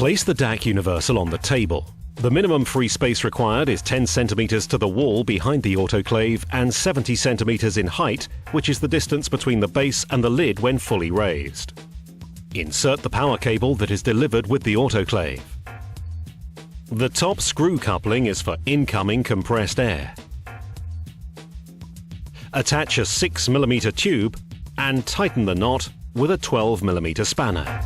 Place the DAC universal on the table. The minimum free space required is 10 centimeters to the wall behind the autoclave and 70 centimeters in height, which is the distance between the base and the lid when fully raised. Insert the power cable that is delivered with the autoclave. The top screw coupling is for incoming compressed air. Attach a 6mm tube and tighten the knot with a 12mm spanner.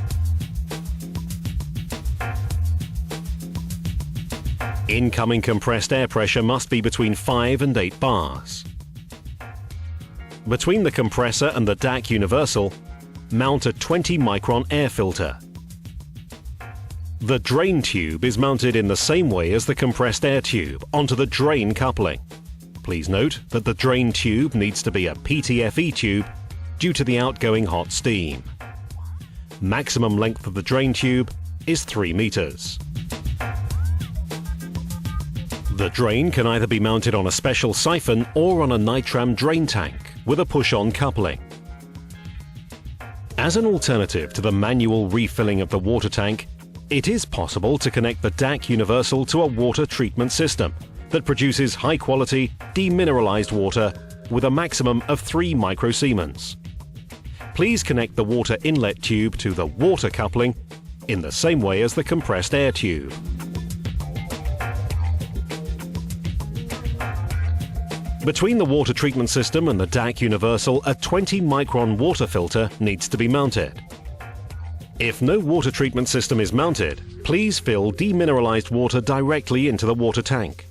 Incoming compressed air pressure must be between 5 and 8 bars. Between the compressor and the DAC universal, mount a 20-micron air filter. The drain tube is mounted in the same way as the compressed air tube onto the drain coupling. Please note that the drain tube needs to be a PTFE tube due to the outgoing hot steam. Maximum length of the drain tube is 3 meters. The drain can either be mounted on a special siphon or on a Nitram drain tank with a push-on coupling. As an alternative to the manual refilling of the water tank, it is possible to connect the DAC universal to a water treatment system that produces high-quality, demineralized water with a maximum of 3 microsiemens. Please connect the water inlet tube to the water coupling in the same way as the compressed air tube. Between the water treatment system and the DAC universal, a 20-micron water filter needs to be mounted. If no water treatment system is mounted, please fill demineralized water directly into the water tank.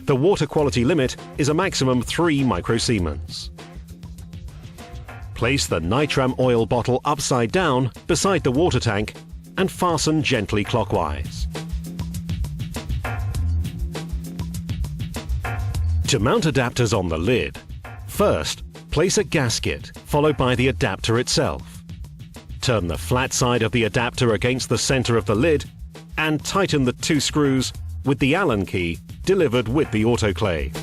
The water quality limit is a maximum 3 microsiemens. Place the Nitram oil bottle upside down beside the water tank and fasten gently clockwise. To mount adapters on the lid, first place a gasket followed by the adapter itself. Turn the flat side of the adapter against the center of the lid and tighten the 2 screws with the Allen key delivered with the autoclave.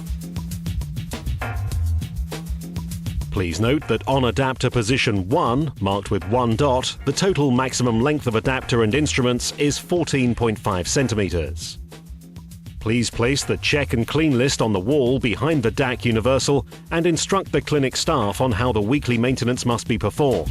Please note that on adapter position 1, marked with 1 dot, the total maximum length of adapter and instruments is 14.5 centimeters. Please place the check and clean list on the wall behind the DAC universal and instruct the clinic staff on how the weekly maintenance must be performed.